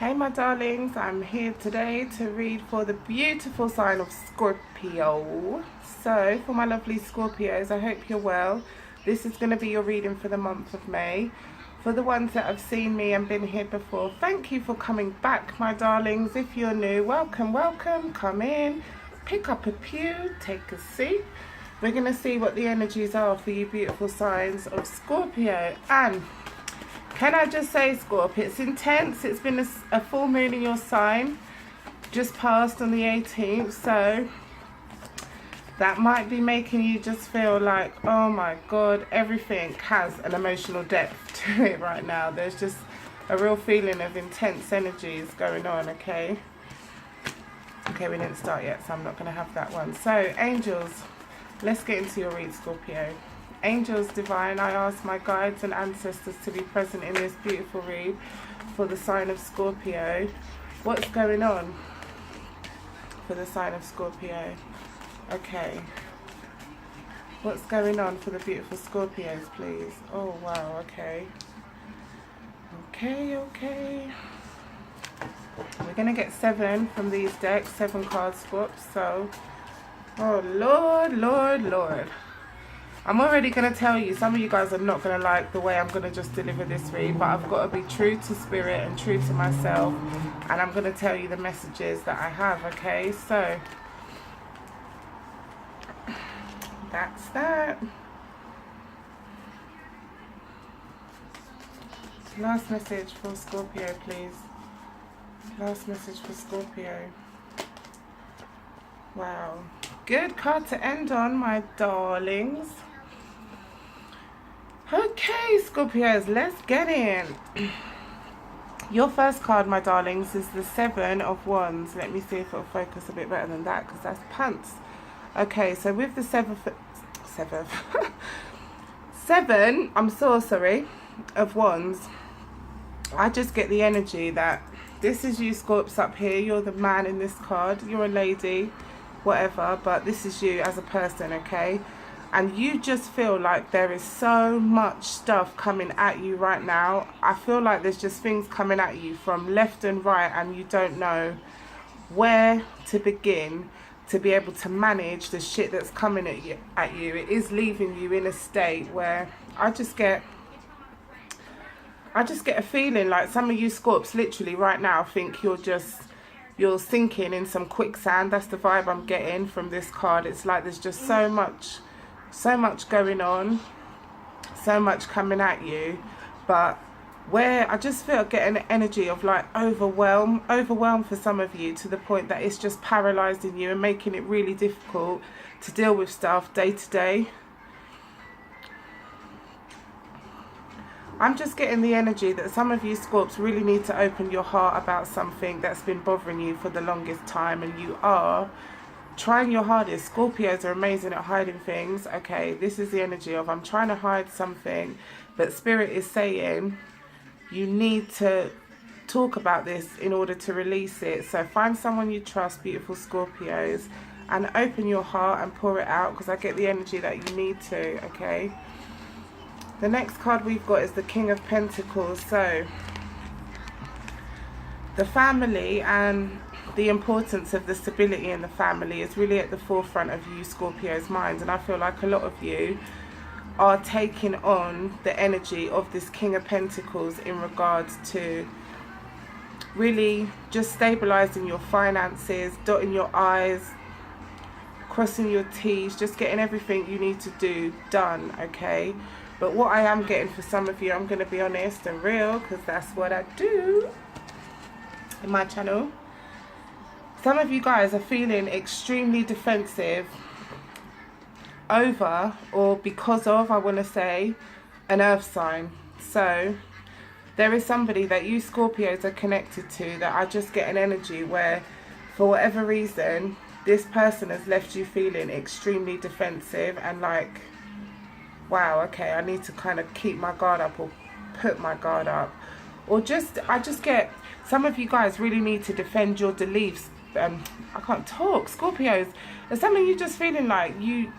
Hey my darlings, I'm here today to read for the beautiful sign of Scorpio. So for my lovely Scorpios, I hope you're well. This is going to be your reading for the month of May. For the ones that have seen me and been here before, thank you for coming back, my darlings. If you're new, welcome, welcome. Come in, pick up a pew, take a seat. We're going to see what the energies are for you beautiful signs of Scorpio. And can I just say, Scorpio, it's intense. It's been a full moon in your sign, just passed on the 18th. So that might be making you just feel like, oh my God, everything has an emotional depth to it right now. There's just a real feeling of intense energies going on, okay? Okay, we didn't start yet, so I'm not going to have that one. So, angels, let's get into your read, Scorpio. Angels divine, I ask my guides and ancestors to be present in this beautiful read for the sign of Scorpio. What's going on for the sign of Scorpio? Okay. What's going on for the beautiful Scorpios, please? Oh, wow, okay. Okay. We're going to get 7 from these decks, 7 card swaps, so... Oh, Lord. I'm already going to tell you, some of you guys are not going to like the way I'm going to just deliver this read, but I've got to be true to spirit and true to myself, and I'm going to tell you the messages that I have, okay? So, that's that. Last message for Scorpio, please. Last message for Scorpio. Wow. Good card to end on, my darlings. Okay, Scorpios, let's get in. Your first card, my darlings, is the 7 of Wands. Let me see if it'll focus a bit better than that, because that's pants. Okay, so with the 7, I'm so sorry, of Wands, I just get the energy that this is you, Scorps, up here. You're the man in this card. You're a lady, whatever, but this is you as a person, okay? And you just feel like there is so much stuff coming at you right now. I feel like there's just things coming at you from left and right, and you don't know where to begin to be able to manage the shit that's coming at you. It is leaving you in a state where I just get a feeling like some of you Scorps literally right now think you're sinking in some quicksand. That's the vibe I'm getting from this card. It's like there's just so much going on, so much coming at you, but where I just feel getting an energy of like overwhelm for some of you, to the point that it's just paralyzing you and making it really difficult to deal with stuff day to day. I'm just getting the energy that some of you Scorps really need to open your heart about something that's been bothering you for the longest time, and you are trying your hardest. Scorpios are amazing at hiding things. Okay, this is the energy of I'm trying to hide something, but Spirit is saying you need to talk about this in order to release it. So find someone you trust, beautiful Scorpios, and open your heart and pour it out, because I get the energy that you need to, okay? The next card we've got is the King of Pentacles. So the family and the importance of the stability in the family is really at the forefront of you Scorpio's minds, and I feel like a lot of you are taking on the energy of this King of Pentacles in regards to really just stabilizing your finances, dotting your I's, crossing your T's, just getting everything you need to do done, okay? But what I am getting for some of you, I'm going to be honest and real, because that's what I do in my channel. Some of you guys are feeling extremely defensive over, or because of, I want to say, an earth sign. So there is somebody that you Scorpios are connected to that I just get an energy where, for whatever reason, this person has left you feeling extremely defensive and like, wow, okay, I need to kind of keep my guard up, or put my guard up, or just, I just get, some of you guys really need to defend your beliefs. I can't talk, Scorpios. There's something you just feeling like you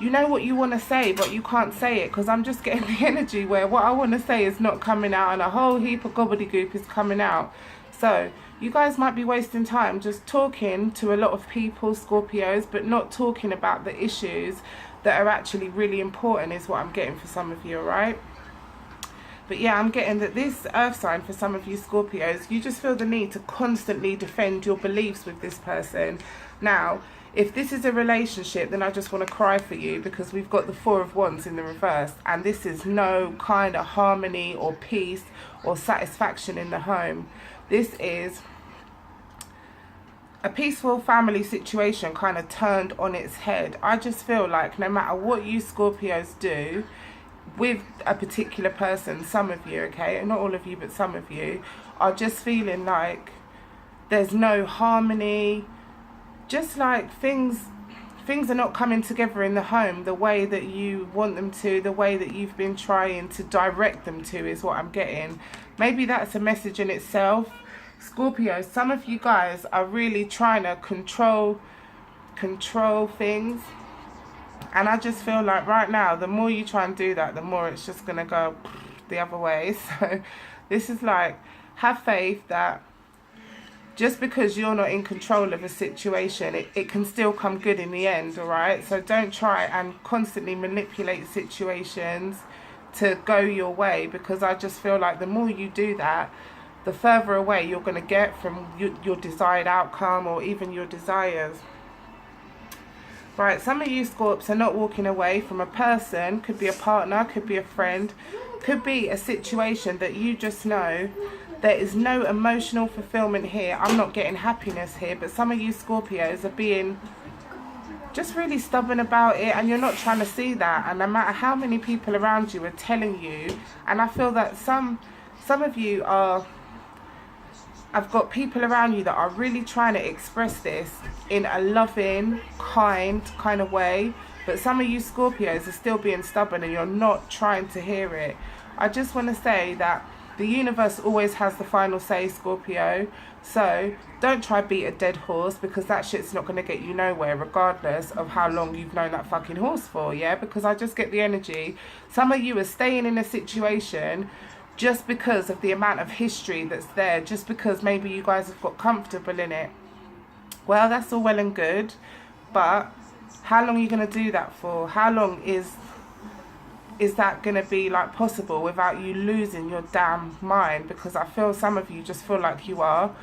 know what you want to say, but you can't say it, because I'm just getting the energy where what I want to say is not coming out, and a whole heap of gobbledygook is coming out. So you guys might be wasting time just talking to a lot of people, Scorpios, but not talking about the issues that are actually really important, is what I'm getting for some of you, all right? But yeah, I'm getting that this earth sign for some of you Scorpios, you just feel the need to constantly defend your beliefs with this person. Now, if this is a relationship, then I just want to cry for you, because we've got the Four of Wands in the reverse, and this is no kind of harmony or peace or satisfaction in the home. This is a peaceful family situation kind of turned on its head. I just feel like no matter what you Scorpios do with a particular person, some of you, okay, not all of you, but some of you are just feeling like there's no harmony, just like things are not coming together in the home the way that you want them to, the way that you've been trying to direct them to, is what I'm getting. Maybe that's a message in itself. Scorpio, some of you guys are really trying to control things, and I just feel like right now, the more you try and do that, the more it's just going to go the other way. So this is like, have faith that just because you're not in control of a situation, it can still come good in the end, all right? So don't try and constantly manipulate situations to go your way, because I just feel like the more you do that, the further away you're going to get from your desired outcome or even your desires. Right, some of you Scorps are not walking away from a person, could be a partner, could be a friend, could be a situation that you just know there is no emotional fulfillment here. I'm not getting happiness here, but some of you Scorpios are being just really stubborn about it, and you're not trying to see that. And no matter how many people around you are telling you, and I feel that some of you are, I've got people around you that are really trying to express this in a loving, kind of way, but some of you Scorpios are still being stubborn and you're not trying to hear it. I just want to say that the universe always has the final say, Scorpio. So don't try beat a dead horse, because that shit's not going to get you nowhere, regardless of how long you've known that fucking horse for, yeah? Because I just get the energy. Some of you are staying in a situation just because of the amount of history that's there, just because maybe you guys have got comfortable in it. Well, that's all well and good, but how long are you going to do that for? How long is that going to be like possible without you losing your damn mind? Because I feel some of you just feel like you are.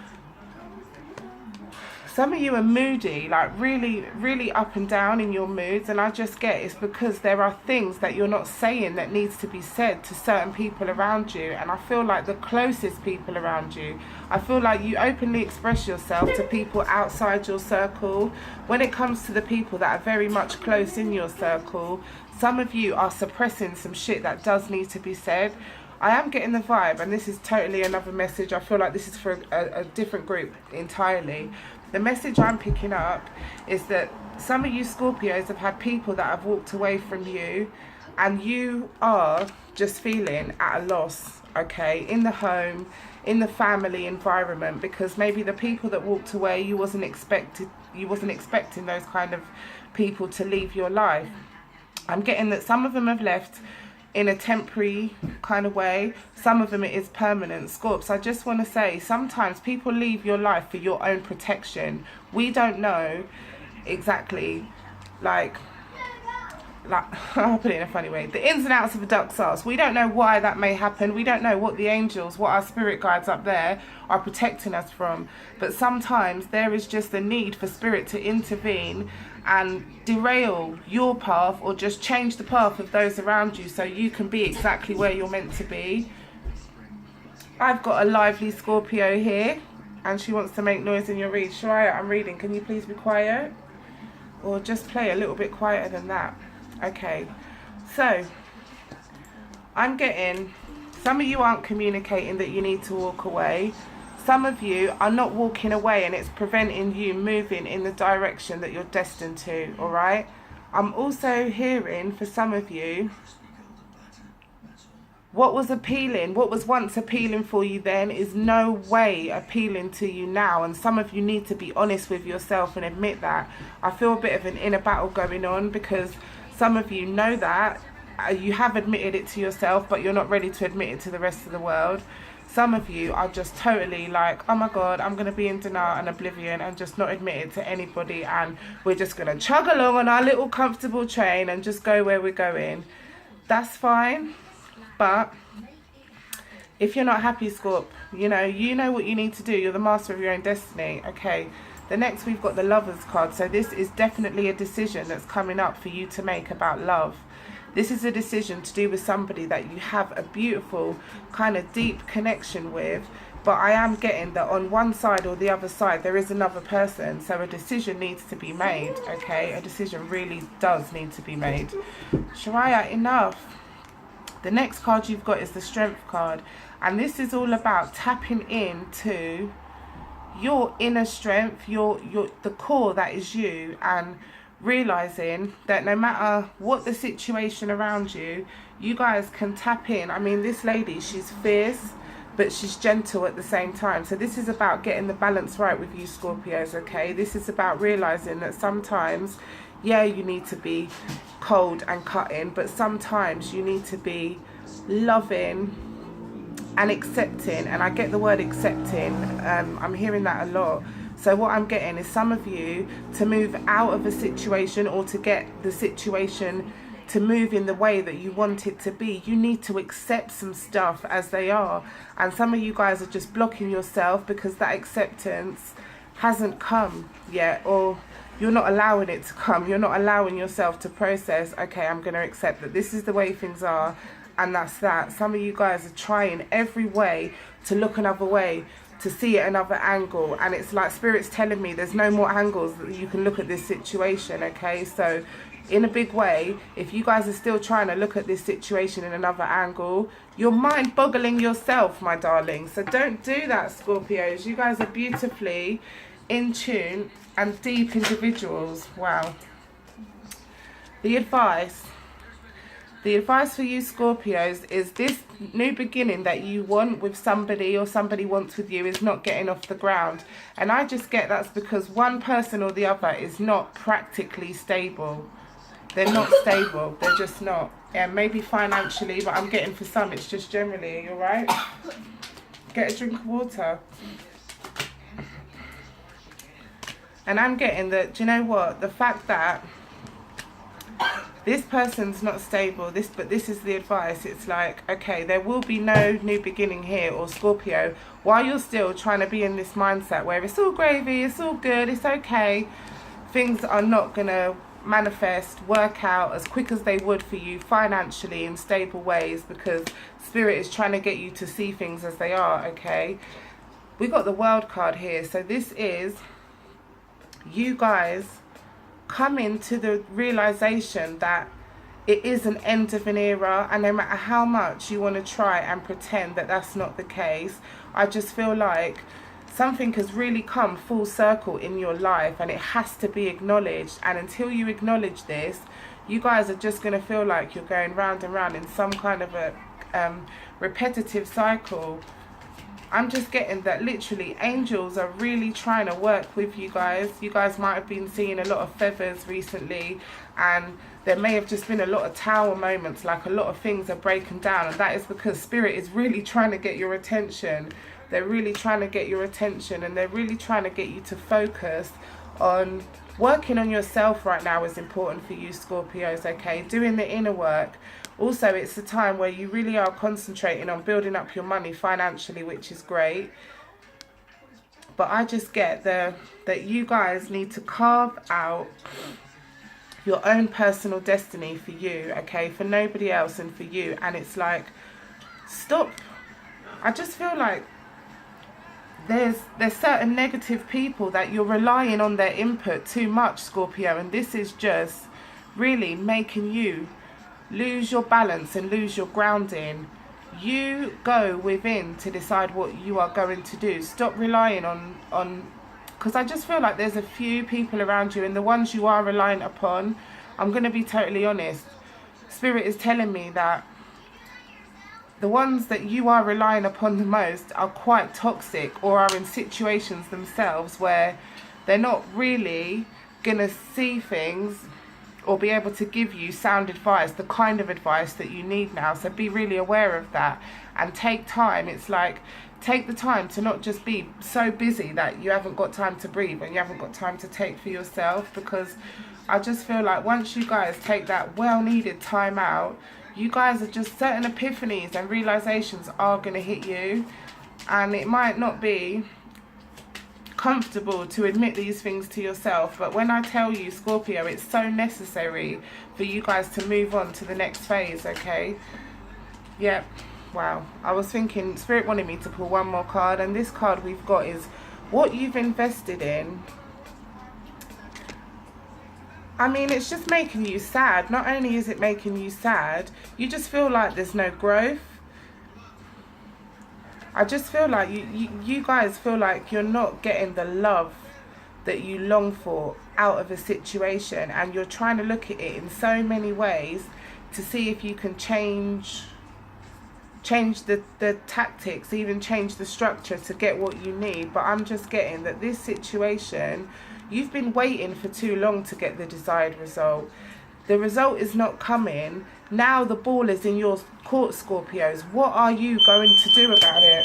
Some of you are moody, like really, really up and down in your moods, and I just get it's because there are things that you're not saying that needs to be said to certain people around you. And I feel like the closest people around you, I feel like you openly express yourself to people outside your circle. When it comes to the people that are very much close in your circle, some of you are suppressing some shit that does need to be said. I am getting the vibe, and this is totally another message. I feel like this is for a different group entirely. The message I'm picking up is that some of you Scorpios have had people that have walked away from you, and you are just feeling at a loss, okay, in the home, in the family environment, because maybe the people that walked away, you wasn't expecting those kind of people to leave your life. I'm getting that some of them have left in a temporary kind of way. Some of them it is permanent. Scorps, I just want to say, sometimes people leave your life for your own protection. We don't know exactly, like I'll put it in a funny way, the ins and outs of a duck's arse. We don't know why that may happen. We don't know what the angels, what our spirit guides up there are protecting us from. But sometimes there is just a need for spirit to intervene and derail your path, or just change the path of those around you so you can be exactly where you're meant to be. I've got a lively Scorpio here, and she wants to make noise in your read. Shariah, I'm reading. Can you please be quiet? Or just play a little bit quieter than that. Okay, so I'm getting, some of you aren't communicating that you need to walk away. Some of you are not walking away, and it's preventing you moving in the direction that you're destined to, all right? I'm also hearing for some of you, what was appealing, what was once appealing for you then is no way appealing to you now. And some of you need to be honest with yourself and admit that. I feel a bit of an inner battle going on, because some of you know that. You have admitted it to yourself, but you're not ready to admit it to the rest of the world. some of you are just totally like, oh my God, I'm going to be in denial and oblivion and just not admit it to anybody, and we're just going to chug along on our little comfortable train and just go where we're going. That's fine, but if you're not happy, Scorp, you know what you need to do. You're the master of your own destiny. Okay, the next we've got the Lovers card. So this is definitely a decision that's coming up for you to make about love. This is a decision to do with somebody that you have a beautiful kind of deep connection with, but I am getting that on one side or the other side there is another person, so a decision needs to be made. Okay, a decision really does need to be made. Shariah, enough. The next card you've got is the Strength card, and this is all about tapping into your inner strength, your the core that is you, and realizing that no matter what the situation around you, you guys can tap in. I mean, this lady, she's fierce, but she's gentle at the same time. So this is about getting the balance right with you Scorpios, okay? This is about realizing that sometimes, yeah, you need to be cold and cutting, but sometimes you need to be loving and accepting. And I get the word accepting, I'm hearing that a lot. So what I'm getting is some of you, to move out of a situation or to get the situation to move in the way that you want it to be, you need to accept some stuff as they are. And some of you guys are just blocking yourself because that acceptance hasn't come yet, or you're not allowing it to come. You're not allowing yourself to process, okay, I'm going to accept that this is the way things are, and that's that. Some of you guys are trying every way to look another way, to see it another angle, and it's like Spirit's telling me there's no more angles that you can look at this situation. Okay, so in a big way, if you guys are still trying to look at this situation in another angle, you're mind boggling yourself, my darling. So don't do that, Scorpios. You guys are beautifully in tune and deep individuals. Wow. The advice for you Scorpios is this new beginning that you want with somebody, or somebody wants with you, is not getting off the ground. And I just get that's because one person or the other is not practically stable. They're not stable. They're just not. Yeah, maybe financially, but I'm getting for some it's just generally. Are you alright? Get a drink of water. And I'm getting that, do you know what? The fact that this person's not stable, but this is the advice. It's like, okay, there will be no new beginning here, or Scorpio, while you're still trying to be in this mindset where it's all gravy, it's all good, it's okay, things are not going to manifest, work out as quick as they would for you financially in stable ways, because Spirit is trying to get you to see things as they are, okay? We got the World card here, so this is you guys coming to the realization that it is an end of an era, and no matter how much you want to try and pretend that that's not the case, I just feel like something has really come full circle in your life, and it has to be acknowledged. And until you acknowledge this, you guys are just going to feel like you're going round and round in some kind of a repetitive cycle. I'm just getting that literally angels are really trying to work with you guys. You guys might have been seeing a lot of feathers recently, and there may have just been a lot of tower moments, like a lot of things are breaking down, and that is because Spirit is really trying to get your attention. They're really trying to get your attention, and they're really trying to get you to focus on working on yourself right now is important for you Scorpios, okay? Doing the inner work. Also, it's the time where you really are concentrating on building up your money financially, which is great. But I just get that you guys need to carve out your own personal destiny for you, okay? For nobody else and for you. And it's like, stop. I just feel like there's certain negative people that you're relying on their input too much, Scorpio. And this is just really making you lose your balance and lose your grounding. You go within to decide what you are going to do. Stop relying on because I just feel like there's a few people around you, and the ones you are reliant upon, I'm going to be totally honest, Spirit is telling me that the ones that you are relying upon the most are quite toxic, or are in situations themselves where they're not really going to see things, or be able to give you sound advice, the kind of advice that you need now. So be really aware of that and take time. It's like, take the time to not just be so busy that you haven't got time to breathe and you haven't got time to take for yourself, because I just feel like once you guys take that well-needed time out, you guys are just, certain epiphanies and realizations are going to hit you, and it might not be comfortable to admit these things to yourself, but when I tell you, Scorpio, it's so necessary for you guys to move on to the next phase. Okay, yep. Wow, I was thinking Spirit wanted me to pull one more card, and this card we've got is what you've invested in. I mean, it's just making you sad. Not only is it making you sad, you just feel like there's no growth. I just feel like you guys feel like you're not getting the love that you long for out of a situation, and you're trying to look at it in so many ways to see if you can change the tactics, even change the structure to get what you need. But I'm just getting that this situation, you've been waiting for too long to get the desired result. The result is not coming. Now the ball is in your court, Scorpios. What are you going to do about it?